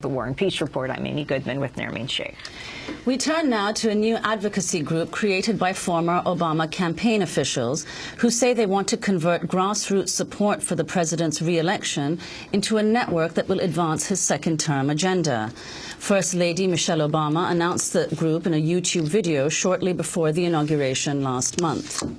The War and Peace Report. I'm Amy Goodman with Nermeen Sheikh. We turn now to a new advocacy group created by former Obama campaign officials who say they want to convert grassroots support for the president's re-election into a network that will advance his second-term agenda. First Lady Michelle Obama announced the group in a YouTube video shortly before the inauguration last month.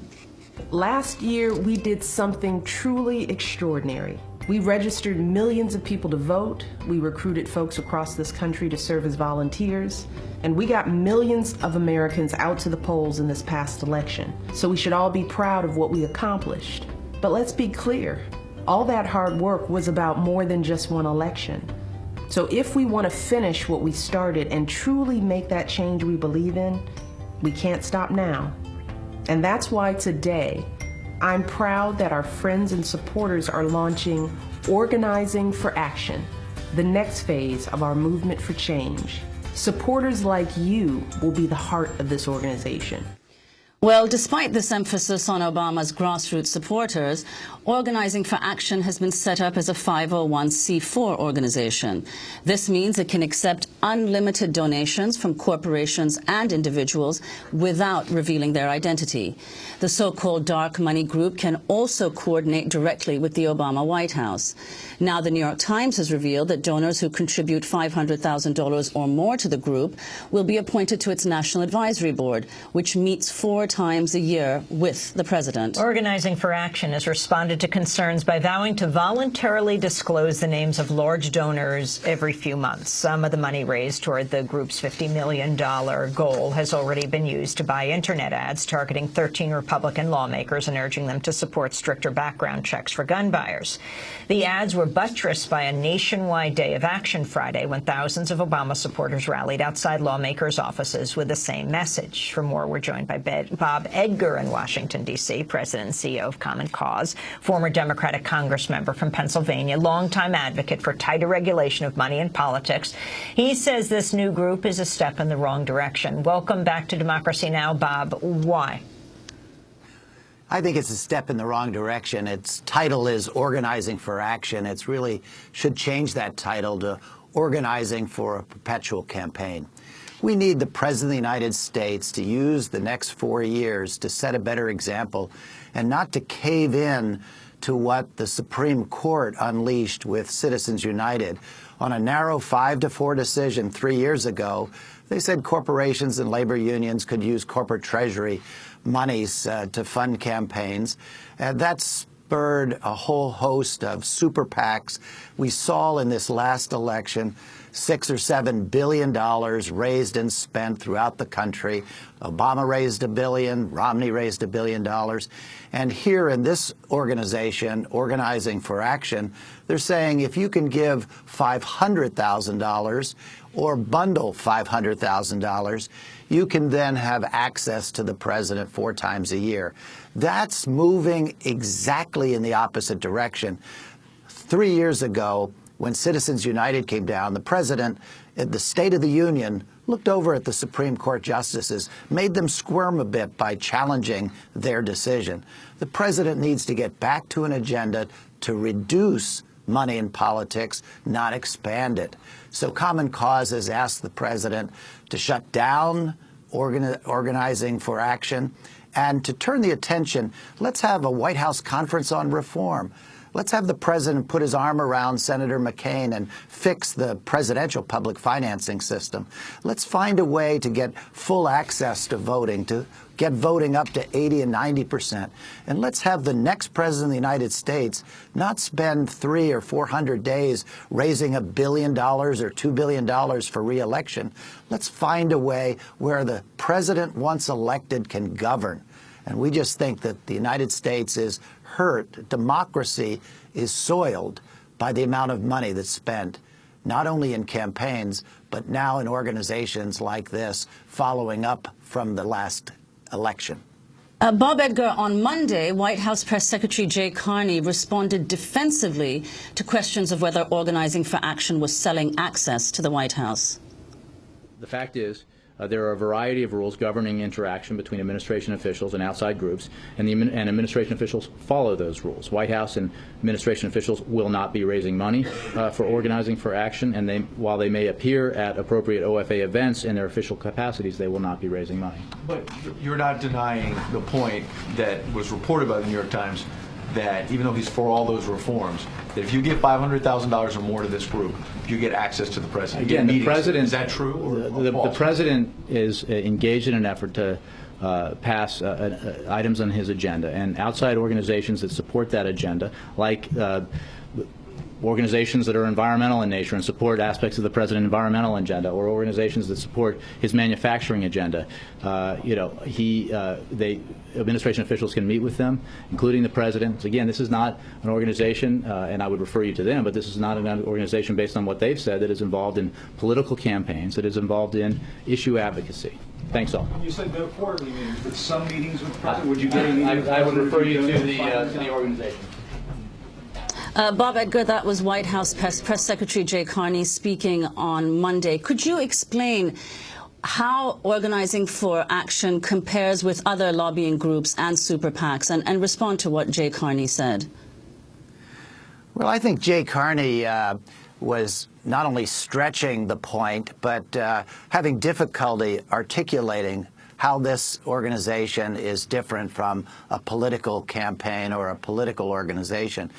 Last year, we did something truly extraordinary. We registered millions of people to vote, we recruited folks across this country to serve as volunteers, and we got millions of Americans out to the polls in this past election. So we should all be proud of what we accomplished. But let's be clear, all that hard work was about more than just one election. So if we want to finish what we started and truly make that change we believe in, we can't stop now. And that's why today, I'm proud that our friends and supporters are launching Organizing for Action, the next phase of our movement for change. Supporters like you will be the heart of this organization. Well, despite this emphasis on Obama's grassroots supporters, Organizing for Action has been set up as a 501c4 organization. This means it can accept unlimited donations from corporations and individuals without revealing their identity. The so-called dark money group can also coordinate directly with the Obama White House. Now, the New York Times has revealed that donors who contribute $500,000 or more to the group will be appointed to its National Advisory Board, which meets 4 times a year with the president. Organizing for Action has responded to concerns by vowing to voluntarily disclose the names of large donors every few months. Some of the money raised toward the group's $50 million goal has already been used to buy Internet ads targeting 13 Republican lawmakers and urging them to support stricter background checks for gun buyers. The ads were buttressed by a nationwide day of action Friday when thousands of Obama supporters rallied outside lawmakers' offices with the same message. For more, we're joined by Bob Edgar in Washington, D.C., President and CEO of Common Cause, former Democratic Congress member from Pennsylvania, longtime advocate for tighter regulation of money in politics. He says this new group is a step in the wrong direction. Welcome back to Democracy Now!, Bob. Why? I think it's a step in the wrong direction. Its title is Organizing for Action. It's really should change that title to Organizing for a Perpetual Campaign. We need the President of the United States to use the next 4 years to set a better example and not to cave in to what the Supreme Court unleashed with Citizens United. On a narrow 5-4 decision 3 years ago, they said corporations and labor unions could use corporate treasury monies to fund campaigns. That spurred a whole host of super PACs. We saw in this last election $6 or $7 billion raised and spent throughout the country. Obama raised $1 billion, Romney raised $1 billion. And here in this organization, Organizing for Action, they're saying if you can give $500,000 or bundle $500,000, you can then have access to the president 4 times a year. That's moving exactly in the opposite direction. 3 years ago, when Citizens United came down, the president, at the State of the Union, looked over at the Supreme Court justices, made them squirm a bit by challenging their decision. The president needs to get back to an agenda to reduce money in politics, not expand it. So Common Cause has asked the president to shut down Organizing for Action and to turn the attention. Let's have a White House conference on reform. Let's have the president put his arm around Senator McCain and fix the presidential public financing system. Let's find a way to get full access to voting, to get voting up to 80 and 90%. And let's have the next president of the United States not spend 300 or 400 days raising $1 billion or $2 billion for re-election. Let's find a way where the president, once elected, can govern. And we just think that the United States is hurt. Democracy is soiled by the amount of money that's spent, not only in campaigns, but now in organizations like this following up from the last election. Bob Edgar, on Monday, White House Press Secretary Jay Carney responded defensively to questions of whether Organizing for Action was selling access to the White House. The fact is, There are a variety of rules governing interaction between administration officials and outside groups, and administration officials follow those rules. White House and administration officials will not be raising money for organizing for action, and while they may appear at appropriate OFA events in their official capacities, they will not be raising money. But you're not denying the point that was reported by the New York Times that even though he's for all those reforms, that if you give $500,000 or more to this group, you get access to the president. Again, the president, is that true? Or the president is engaged in an effort to pass items on his agenda, and outside organizations that support that agenda, like organizations that are environmental in nature and support aspects of the president's environmental agenda, or organizations that support his manufacturing agenda. Administration officials can meet with them, including the president. So again, this is not an organization, and I would refer you to them, but this is not an organization based on what they've said that is involved in political campaigns, that is involved in issue advocacy. Thanks all. You said no quarterly meetings, but some meetings with the president. Would you get any? I would refer you to the organization. Bob Edgar, that was White House Press Secretary Jay Carney speaking on Monday. Could you explain how Organizing for Action compares with other lobbying groups and super PACs, and respond to what Jay Carney said? Well, I think Jay Carney was not only stretching the point, but having difficulty articulating how this organization is different from a political campaign or a political organization.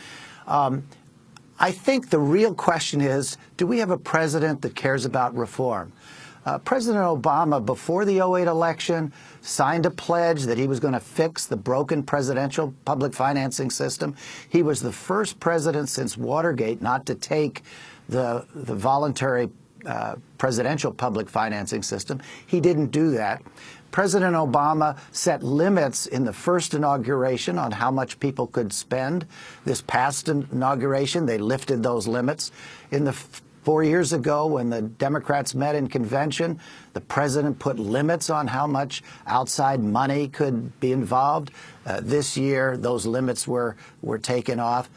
I think the real question is, do we have a president that cares about reform? President Obama, before the 2008 election, signed a pledge that he was going to fix the broken presidential public financing system. He was the first president since Watergate not to take the voluntary presidential public financing system. He didn't do that. President Obama set limits in the first inauguration on how much people could spend. This past inauguration, they lifted those limits. In the 4 years ago, when the Democrats met in convention, the president put limits on how much outside money could be involved. This year, those limits were taken off.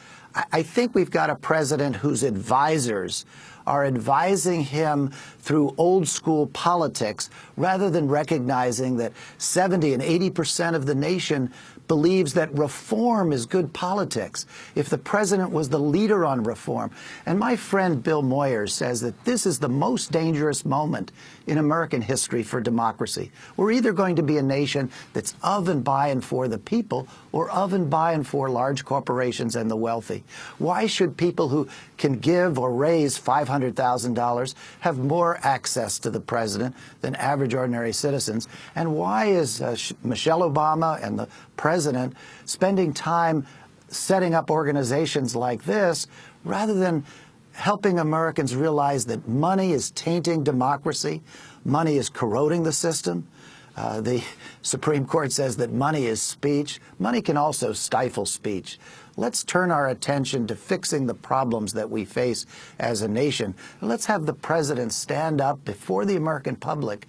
I think we've got a president whose advisors are advising him through old school politics rather than recognizing that 70 and 80% of the nation believes that reform is good politics. If the president was the leader on reform, and my friend Bill Moyers says that this is the most dangerous moment in American history for democracy. We're either going to be a nation that's of and by and for the people, or of and by and for large corporations and the wealthy. Why should people who can give or raise $500,000 have more access to the president than average ordinary citizens? And why is Michelle Obama and the president spending time setting up organizations like this rather than helping Americans realize that money is tainting democracy, money is corroding the system? The Supreme Court says that money is speech. Money can also stifle speech. Let's turn our attention to fixing the problems that we face as a nation. Let's have the president stand up before the American public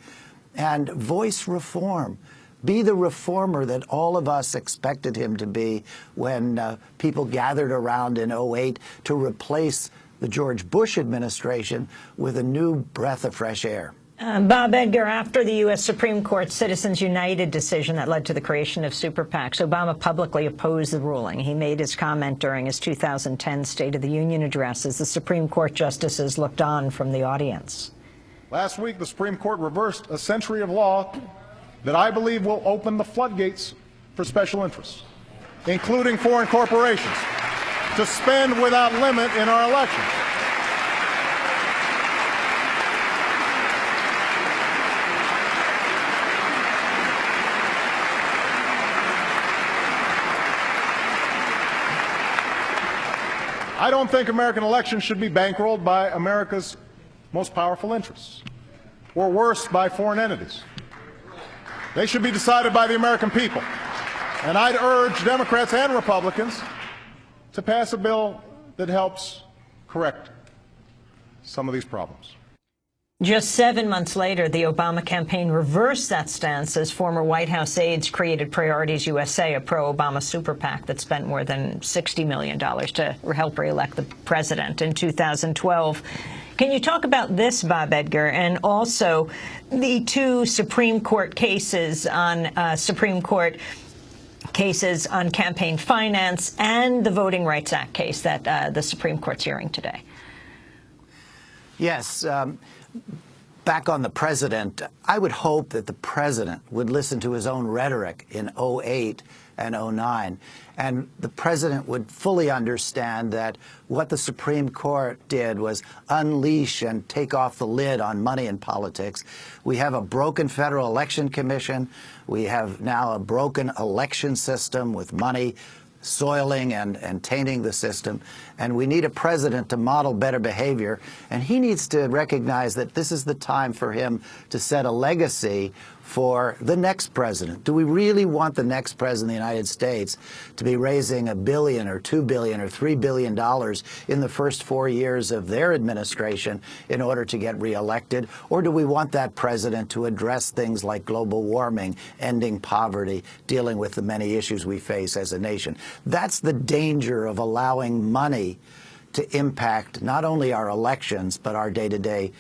and voice reform. Be the reformer that all of us expected him to be when people gathered around in 2008 to replace the George Bush administration with a new breath of fresh air. Bob Edgar, after the U.S. Supreme Court Citizens United decision that led to the creation of super PACs, Obama publicly opposed the ruling. He made his comment during his 2010 State of the Union address as the Supreme Court justices looked on from the audience. Last week, the Supreme Court reversed a century of law that I believe will open the floodgates for special interests, including foreign corporations, to spend without limit in our elections. I don't think American elections should be bankrolled by America's most powerful interests, or worse, by foreign entities. They should be decided by the American people. And I'd urge Democrats and Republicans to pass a bill that helps correct some of these problems. Just 7 months later, the Obama campaign reversed that stance as former White House aides created Priorities USA, a pro-Obama super PAC that spent more than $60 million to help re-elect the president. In 2012, Can you talk about this, Bob Edgar, and also the two Supreme Court cases on campaign finance and the Voting Rights Act case that the Supreme Court's hearing today? Yes. Back on the president, I would hope that the president would listen to his own rhetoric in 2008 and 2009, and the president would fully understand that what the Supreme Court did was unleash and take off the lid on money in politics. We have a broken Federal Election Commission. We have now a broken election system with money soiling and tainting the system, and we need a president to model better behavior, and he needs to recognize that this is the time for him to set a legacy for the next president. Do we really want the next president of the United States to be raising $1 billion or $2 billion or $3 billion in the first 4 years of their administration in order to get reelected? Or do we want that president to address things like global warming, ending poverty, dealing with the many issues we face as a nation? That's the danger of allowing money to impact not only our elections, but our day-to-day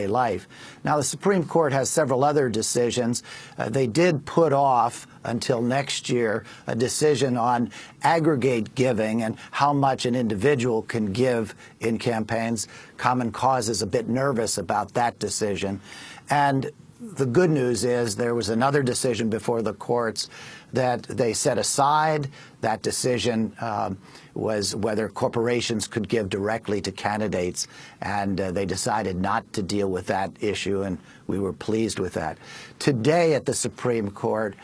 life. Now, the Supreme Court has several other decisions. They did put off until next year a decision on aggregate giving and how much an individual can give in campaigns. Common Cause is a bit nervous about that decision. And the good news is there was another decision before the courts that they set aside. That decision was whether corporations could give directly to candidates, and they decided not to deal with that issue, and we were pleased with that. Today at the Supreme Court,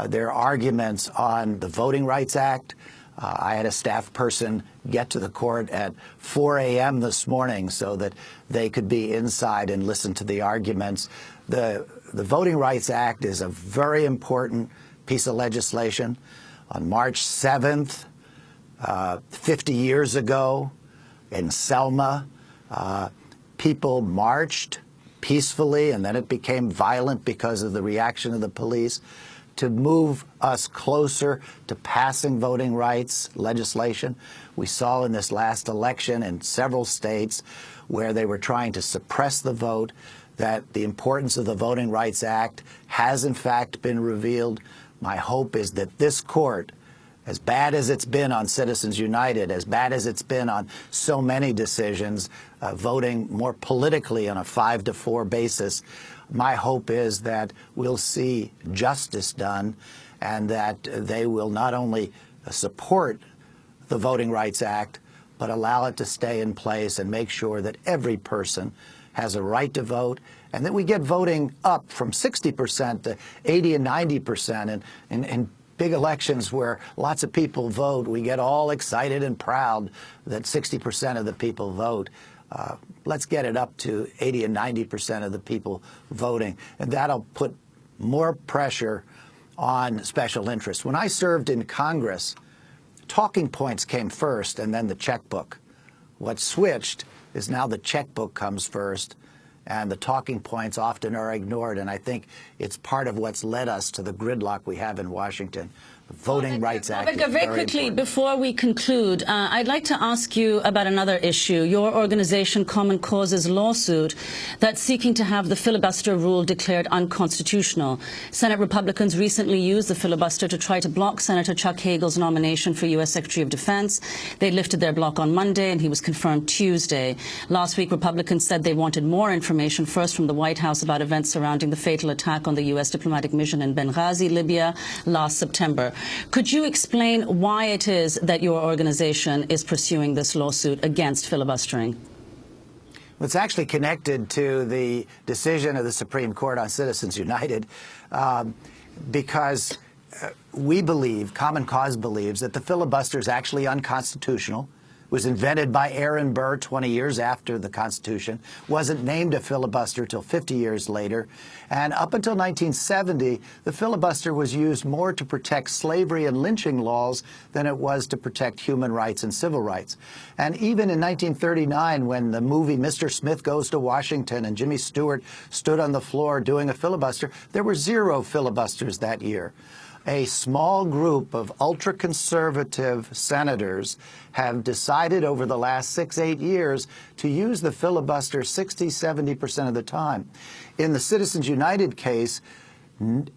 there are arguments on the Voting Rights Act. I had a staff person get to the court at 4 a.m. this morning so that they could be inside and listen to the arguments. The Voting Rights Act is a very important piece of legislation. On March 7th, 50 years ago in Selma, people marched peacefully, and then it became violent because of the reaction of the police, to move us closer to passing voting rights legislation. We saw in this last election in several states where they were trying to suppress the vote that the importance of the Voting Rights Act has in fact been revealed. My hope is that this court, as bad as it's been on Citizens United, as bad as it's been on so many decisions, voting more politically on a 5-4 basis, my hope is that we'll see justice done and that they will not only support the Voting Rights Act, but allow it to stay in place and make sure that every person has a right to vote, and that we get voting up from 60% to 80 and 90%. And in big elections where lots of people vote, we get all excited and proud that 60% of the people vote. Let's get it up to 80 and 90% of the people voting, and that'll put more pressure on special interests. When I served in Congress, talking points came first and then the checkbook. What switched is now the checkbook comes first, and the talking points often are ignored, and I think it's part of what's led us to the gridlock we have in Washington. The Voting Rights Act is very quickly, important. before we conclude, I'd like to ask you about another issue. Your organization, Common Cause's lawsuit that's seeking to have the filibuster rule declared unconstitutional. Senate Republicans recently used the filibuster to try to block Senator Chuck Hagel's nomination for U.S. Secretary of Defense. They lifted their block on Monday, and he was confirmed Tuesday. Last week, Republicans said they wanted more information, first from the White House, about events surrounding the fatal attack on the U.S. diplomatic mission in Benghazi, Libya, last September. Could you explain why it is that your organization is pursuing this lawsuit against filibustering? Well, it's actually connected to the decision of the Supreme Court on Citizens United, because we believe, Common Cause believes, that the filibuster is actually unconstitutional. Was invented by Aaron Burr 20 years after the Constitution, wasn't named a filibuster till 50 years later, and up until 1970, the filibuster was used more to protect slavery and lynching laws than it was to protect human rights and civil rights. And even in 1939, when the movie Mr. Smith Goes to Washington and Jimmy Stewart stood on the floor doing a filibuster, there were 0 filibusters that year. A small group of ultra-conservative senators have decided over the last 6-8 years to use the filibuster 60-70% of the time. In the Citizens United case,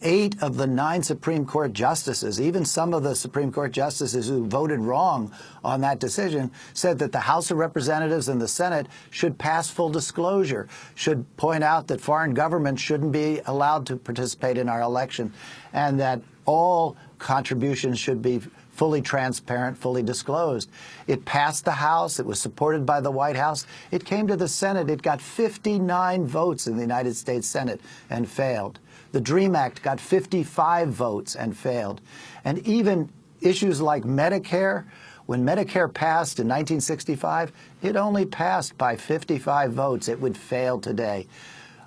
8 of the 9 Supreme Court justices, even some of the Supreme Court justices who voted wrong on that decision, said that the House of Representatives and the Senate should pass full disclosure, should point out that foreign governments shouldn't be allowed to participate in our election, and that all contributions should be fully transparent, fully disclosed. It passed the House. It was supported by the White House. It came to the Senate. It got 59 votes in the United States Senate and failed. The DREAM Act got 55 votes and failed. And even issues like Medicare, when Medicare passed in 1965, it only passed by 55 votes. It would fail today.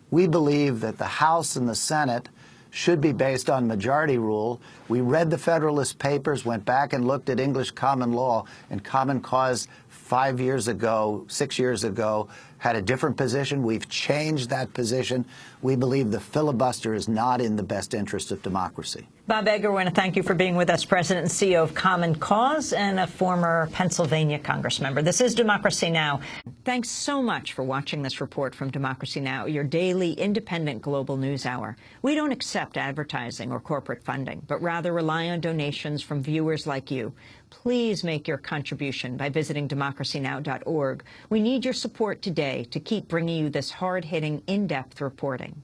We believe that the House and the Senate should be based on majority rule. We read the Federalist Papers, went back and looked at English common law, and Common Cause 5 years ago, 6 years ago, had a different position. We've changed that position. We believe the filibuster is not in the best interest of democracy. Bob Egger, I want to thank you for being with us, President and CEO of Common Cause and a former Pennsylvania Congressmember. This is Democracy Now! Thanks so much for watching this report from Democracy Now!, your daily independent global news hour. We don't accept advertising or corporate funding, but rather rely on donations from viewers like you. Please make your contribution by visiting democracynow.org. We need your support today to keep bringing you this hard-hitting, in-depth reporting.